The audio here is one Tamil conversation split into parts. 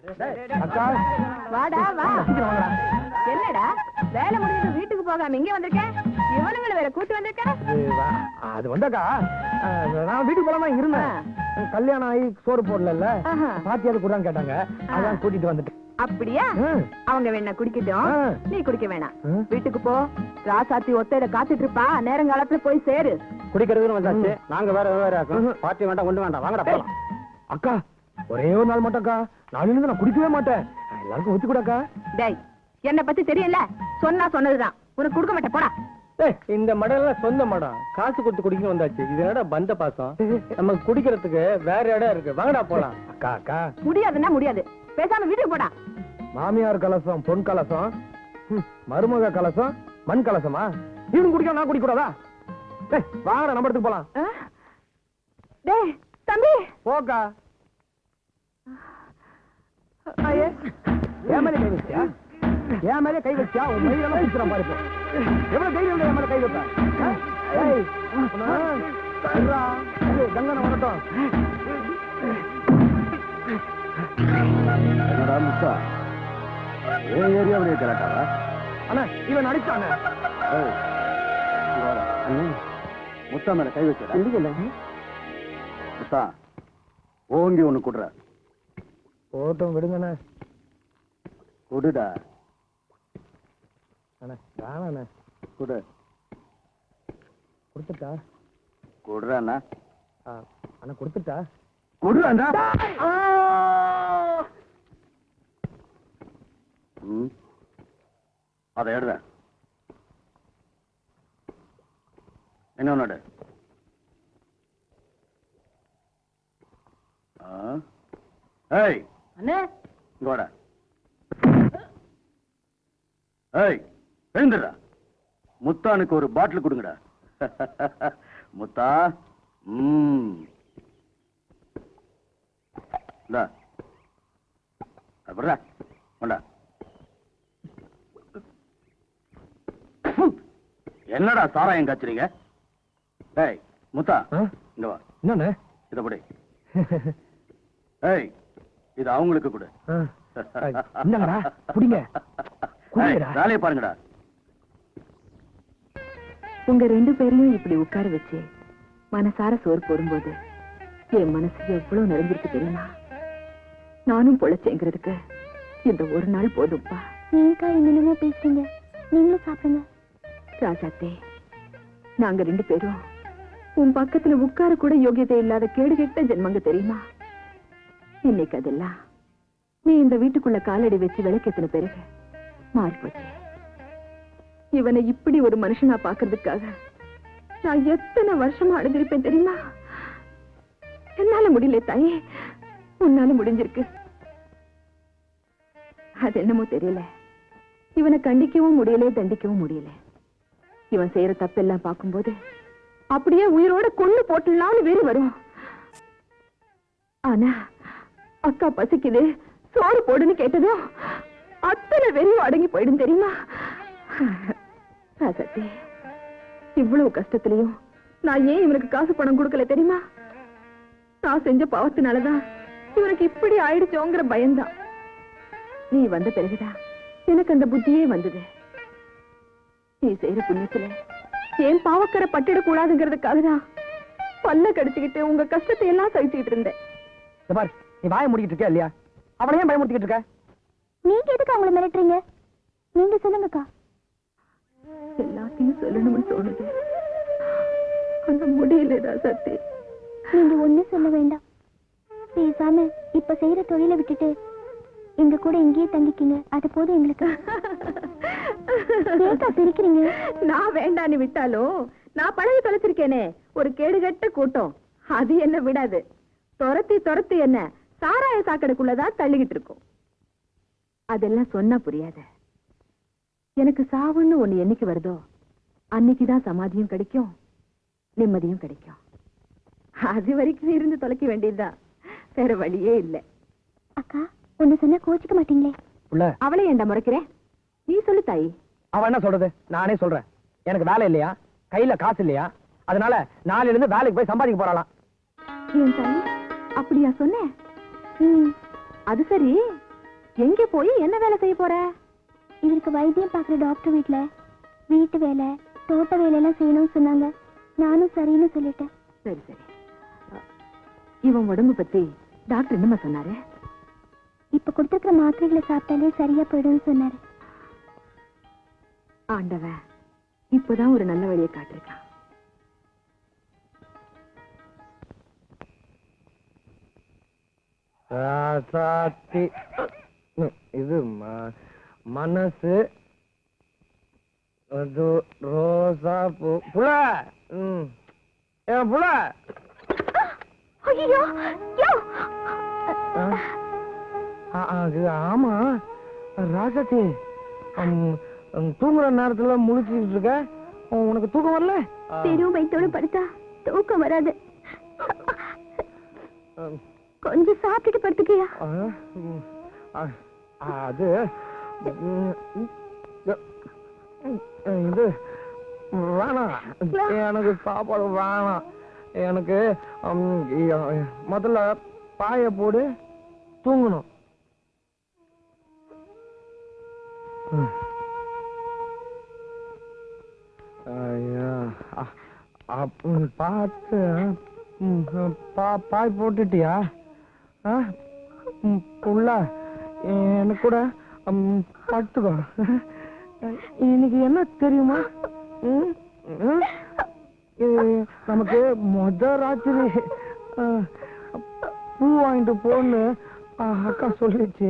அக்கா வாடா வா. என்னடா வேலை முடிஞ்சு வீட்டுக்கு போகாம இங்க வந்திருக்கேன்? இவனுங்களை வேற கூட்டு வந்திருக்கேன். அது வந்தாக்கா நான் வீட்டுக்கு போலாமா இருந்தேன். கல்யாணம் ஆகி சோறு போடல பாத்தியாவது கூடான்னு கேட்டாங்க. அதான் கூட்டிட்டு வந்துட்டேன். அப்படியா? அவங்க வேணா குடிக்கட்டும், நீ குடிக்க வேணாம். வீட்டுக்கு போ. ராசாத்தி ஒத்தையில காத்துட்டு இருப்பா. நேரங்காலத்துல போய் சேரு. குடிக்கிறதுன்னு வந்தாச்சு. நாங்க வேற பாட்டி வேண்டாம் ஒண்ணு வேண்டாம். வாங்கடா போலாம். அக்கா ஒரே ஒரு நாள் மட்டும்க்கா. நாளையில இருந்து நான் குடிக்கவே மாட்டேன். எல்லாருக்கும் ஒத்து கூடக்கா. டேய் என்ன பத்தி தெரியல. சொன்னா சொன்னதுதான். உனக்கு கொடுக்க மாட்டேன் போடா. இந்த மடம் சொந்த மடம். காசு கொடுத்து குடிக்கணும் வந்தாச்சு. இது என்னடா பந்த பாசம். நம்ம குடிக்கிறதுக்கு வேற இடம் இருக்கு. வாங்கடா போலாம். அக்கா அக்கா முடியாதுன்னா முடியாது. பேசாம வீட்டுக்கு போடா. மாமியார் கலசம் பொன் கலசம், மருமக கலசம் மண் கலசமா? இவன் குடிக்க நான் குடிக்க கூடாதா? வாங்கடா நம்ம இடத்துக்கு போலாம். டேய் தம்பி போக்கா. என் மேலே கை வச்சியா? என் மேலே கை வச்சா உன் மயிலெல்லாம் சுத்துறான் பாரு. எவ்வளவு தைரியம் என் மேலே கை வைப்ப? கங்கன வரட்டும். என்னடா முத்தா, ஏன் ஏரியாவிலே கலாட்டாவா? அண்ணா இவன் அடிச்சானே. முத்தா மேல கை வச்சா முத்தா ஓங்கி ஒண்ணு குடுற. போட்டும் விடுங்கண்ணே. குடுடா. அண்ணா வேணாண்ணே. குடு. கொடுத்துட்டா? குடுறாண்ணா. அண்ணா கொடுத்துட்டா? குடுறாண்டா. அதை எடுற. என்ன ஒண்ணு? ஏய் அண்ணே இங்கோட. ஏய் எழுந்துடா. முத்தானுக்கு ஒரு பாட்டில் கொடுங்கடா. முத்தா. அப்புறம் கொண்டா. என்னடா சாராயம் காய்ச்சறீங்க? ஏய் முத்தா இங்க வா. என்ன இத படி. ஏய் இது அவங்களுக்கு கொடு. என்னங்கடா குடிங்க. வேலையை பாருங்கடா. உங்க ரெண்டு பேரையும் இப்படி உட்கார வச்சு மனசார சோறு போடும்போது என் மனசு எவ்வளவு நிறைஞ்சிருக்கு தெரியுமா? நானும் பொழைச்சேங்கிறதுக்கு இந்த ஒரு நாள் போதும்பா. நீங்கா என்னென்னமோ பேசுறீங்க. நீங்களும் சாப்பிடுங்க. ராஜாத்தே, நாங்க ரெண்டு பேரும் உன் பக்கத்துல உட்கார கூட யோகியதை இல்லாத கேடு கெட்ட ஜென்மங்க தெரியுமா? இன்னைக்கு அதெல்லாம் நீ இந்த வீட்டுக்குள்ள காலடி வச்சு விளக்கெத்தின பிறகு மாறி போச்சு. இவனை இப்படி ஒரு மனுஷனா பாக்குறதுக்காக நான் எத்தனை வருஷமா அடைஞ்சிருப்பேன் தெரியுமா? என்னால முடியல தாயே, உன்னால முடிஞ்சிருக்கு. அது என்னமோ தெரியல, இவனை கண்டிக்கவும் முடியல, தண்டிக்கவும் முடியல. இவன் செய்யற தப்பெல்லாம் பார்க்கும்போது அப்படியே உயிரோட கொண்டு போட்டுலான்னு வேறு வரும். ஆனா அக்கா பசிக்குது சோறு போடுன்னு கேட்டதும் அத்தனை வெறியும் அடங்கி போயிடும் தெரியுமா? சத்தி, இவ்வளவு கஷ்டத்திலையும் நான் ஏன் இவனுக்கு காசு பணம் கொடுக்கல தெரியுமா? நான் செஞ்ச பாவத்தினாலதான் இவனுக்கு இப்படி ஆயிடுச்சோங்கிற பயம்தான். நீ வந்த பிறகுதான் எனக்கு அந்த புத்தியே வந்தது. நீ செய்யற புண்ணியத்துல ஏன் பாவக்கரை பட்டிடக் கூடாதுங்கிறதுக்காக தான் பல்ல கடிச்சுக்கிட்டு உங்க கஷ்டத்தை எல்லாம் சகிச்சுக்கிட்டு இருந்தேன். நீ வாய முடிக்கிட்டு இருக்க இல்லையா? அவளை ஏன் பயமுறுத்திக்கிட்டு இருக்க? நீங்க எதுக்கு அவங்கள மிரட்டுறீங்க? நீங்க சொல்லுங்கக்கா. எல்லாத்தையும் சொல்லணும்னு தோணுது, ஆனா முடியலடா சத்தி. நீங்க ஒண்ணும் சொல்ல வேண்டாம். பேசாம இப்ப செய்யற தொழிலை விட்டுட்டு எங்க கூட இங்கேயே தங்கிக்கிங்க. அது போதும் எங்களுக்கு. பிரிக்கிறீங்க. நான் வேண்டான்னு விட்டாலும் நான் பழகி தொலைச்சிருக்கேனே ஒரு கேடுகட்ட கூட்டம், அது என்ன விடாது. துரத்தி துரத்தி என்ன சாராய சாக்கடைக்குள்ளதான் தள்ளிக்கிட்டு இருக்கும். அதெல்லாம் சொன்னா புரியாத. எனக்கு சாவுன்னு ஒண்ணு என்னைக்கு வருதோ அன்னைக்குதான் சமாதியும் கிடைக்கும், நிம்மதியும் கிடைக்கும். அது வரைக்கும் இருந்து தொலைக்க வேண்டியதுதான், வேற வழியே இல்லை. அக்கா ஒண்ணு சொன்னா கோச்சிக்க மாட்டீங்களே? அவளை ஏண்டா முறைக்கிறேன்? நீ சொல்லு தாயி. அவன் என்ன சொல்றது? நானே சொல்றேன். எனக்கு வேலை இல்லையா, கையில காசு இல்லையா, அதனால நாளையில இருந்து வேலைக்கு போய் சம்பாதிக்க போறாளாம். ஏன் தாயி அப்படியா சொன்னேன்? அது சரி, எங்க போய் என்ன வேலை செய்ய போற? இவருக்கு வைத்தியம் பார்க்குற டாக்டர் வீட்டுல வீட்டு வேலை தோட்ட வேலையெல்லாம் செய்யணும்னு சொன்னாங்க. நானும் சரின்னு சொல்லிட்டேன். சரி சரி. இவன் உடம்பு பத்தி டாக்டர் என்னமா சொன்னாரு? இப்ப கொடுத்துருக்கிற மாத்திரைகளை சாப்பிட்டாலே சரியா போயிடும்னு சொன்னாரு. ஆண்டவன் இப்பதான் ஒரு நல்ல வழியை காட்டிருக்கான். இது மனசு அது ரோசா பூ புல புல அது ஆமா ராசாத்தி தூங்குற நேரத்துல முழிச்சுட்டு இருக்க. உனக்கு தூக்கம் வரல? பெரும் வயிற்றோடு படுத்தா தூக்கம் வராது. கொஞ்சம் சாப்பிட்டுட்டு படுத்துக்கியா? அது இது வேணாம், எனக்கு சாப்பாடு வேணாம். எனக்கு முதல்ல பாய போடு, தூங்கணும். பார்த்து பாய் போட்டுட்டியா? புள்ள எனக்கு கூட படுத்துக்கோ. இன்னைக்கு என்ன தெரியுமா? நமக்கு ராத்திரி பூ வாங்கிட்டு போன்னு அக்கா சொல்லிச்சு.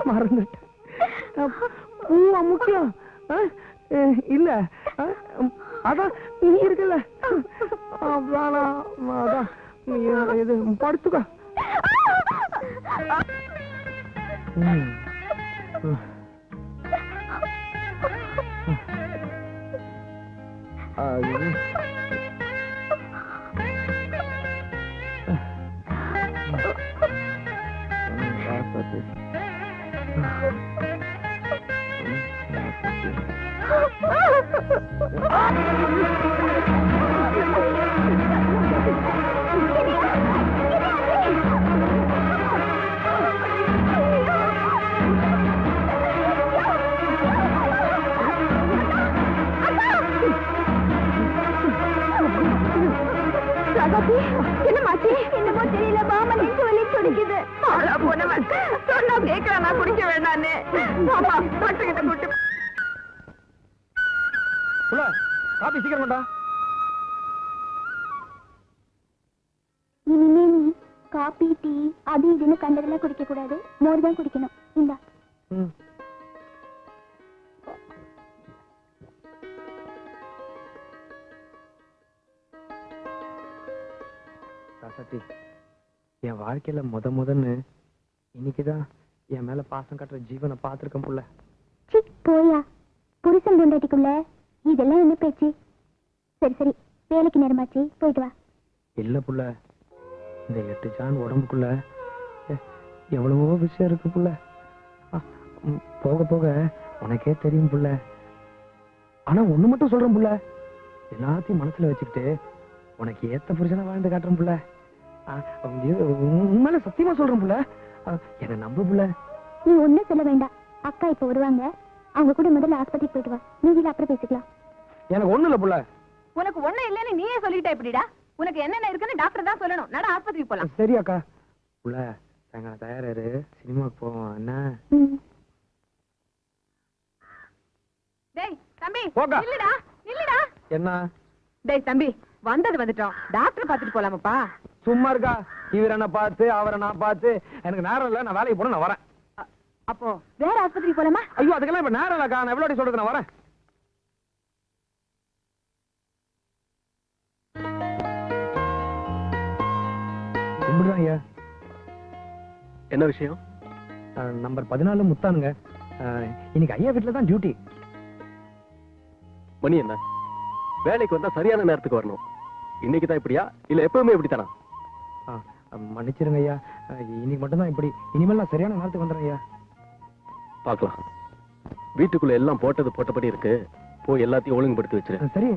மறந்துட்டேன். பூவா முக்கியம் இல்ல? அதான் நீ இருக்குல்ல, வேணாம். அதான் இது படுத்துக்கோ. என்னமாச்சு? என்னமோ தெரியல, பாமா நெஞ்சு வலி துடிக்குது. சொன்னா கேட்கிறேன், நான் குடிக்க வேண்டான்னு. டாக்டர் கிட்ட கூட்டு காபி சீக்கிரம் கொண்டா. இனிமே நீ காபி டீ அது இதுன்னு கண்டதெல்லாம் குடிக்க கூடாது. மோர் தான் குடிக்கணும். இந்தா. ராசாத்தி, என் வாழ்க்கையில முதன்னு இன்னைக்குதான் என் மேல பாசம் காட்டுற ஜீவனை பார்த்திருக்கேன் புள்ள. போயா, புருஷன் பொண்டாட்டிக்குள்ள இதெல்லாம் என்ன பேச்சு? சரி சரி, வேலைக்கு நேரமாச்சு, போயிட்டு வா. இல்ல புள்ள, இந்த 8 ஜான் உடம்புக்குள்ள எவ்வளவோ விஷயம் இருக்கு புள்ள. போக போக உனக்கே தெரியும் புள்ள. ஆனா ஒண்ணு மட்டும் சொல்றேன் புள்ள, எல்லாத்தையும் மனசுல வச்சுக்கிட்டு உனக்கு ஏத்த புருஷனா வாழ்ந்து காட்டுறேன் புள்ள. உண்மையில சத்தியமா சொல்றேன் புள்ள, என்ன நம்பு புள்ள. நீ ஒண்ணும் சொல்ல வேண்டாம். அக்கா இப்ப வருவாங்க, அவங்க கூட முதல்ல ஆஸ்பத்திரிக்கு போயிட்டு வா. நீங்க அப்புறம் பேசிக்கலாம். எனக்கு ஒண்ணு இல்ல புள்ள. உனக்கு ஒண்ணு இல்லன்னு நீயே சொல்லிட்ட எப்படிடா? உனக்கு என்னென்ன இருக்குன்னு டாக்டர் தான் சொல்லணும். நட ஆஸ்பத்திரிக்கு போலாம். சரி அக்கா. புள்ள சாயங்காலம் தயாராரு, சினிமாக்கு போவோம். என்ன? டேய் தம்பி, போங்க. நில்லுடா நில்லுடா. என்ன? டேய் தம்பி, வந்தது வந்துட்டோம், டாக்டர் பாத்துட்டு போலாமாப்பா? சும்மா இருக்கா? இவரை நான் பார்த்து அவரை நான் பார்த்து எனக்கு நேரம் இல்ல. நான் வேலைக்கு போன, நான் வரேன். அப்போ வேற ஆஸ்பத்திரிக்கு போலாமா? ஐயோ, அதுக்கெல்லாம் இப்ப நேரம் இல்லக்கா. நான் எவ்வளவு சொல்றது, நான் வரேன். ஐயா, என்ன விஷயம்? நம்பர் 14 முத்தானுங்க. இன்னைக்கு ஐயா வீட்டுல தான் டியூட்டி. மணி என்ன? வேலைக்கு வந்தா சரியான நேரத்துக்கு வரணும். இன்னைக்கு தான் இப்படியா, இல்ல எப்பவுமே இப்படித்தானா? மன்னிச்சிருங்க ஐயா, இன்னைக்கு மட்டும்தான் இப்படி. இனிமேல் நான் சரியான நேரத்துக்கு வந்துடுறேன் ஐயா. பாக்கலாம். வீட்டுக்குள்ள எல்லாம் போட்டபடி இருக்கு. போய் எல்லாத்தையும் ஒழுங்குபடுத்தி வச்சிரு. சரி.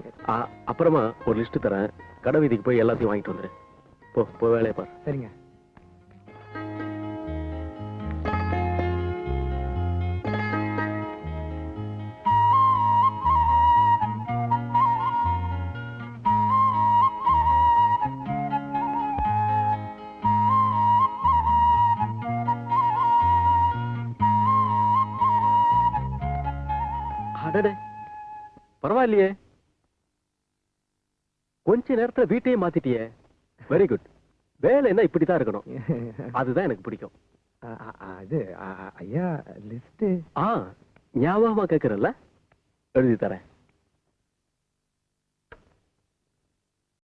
அப்புறமா ஒரு லிஸ்ட் தரேன், கடை வீதிக்கு போய் எல்லாத்தையும் வாங்கிட்டு வந்துரு. போ வேலையை பாரு. சரிங்க. அடடே, பரவாயில்லையே, கொஞ்ச நேரத்துல வீட்டையே மாத்திட்டியே. Very good. வேலை என்ன இப்படித்தான் இருக்கணும், அதுதான் எனக்கு பிடிக்கும். அது ஐயா லிஸ்ட் ஞாபகமா கேக்குறல்ல, எழுதி தரேன்.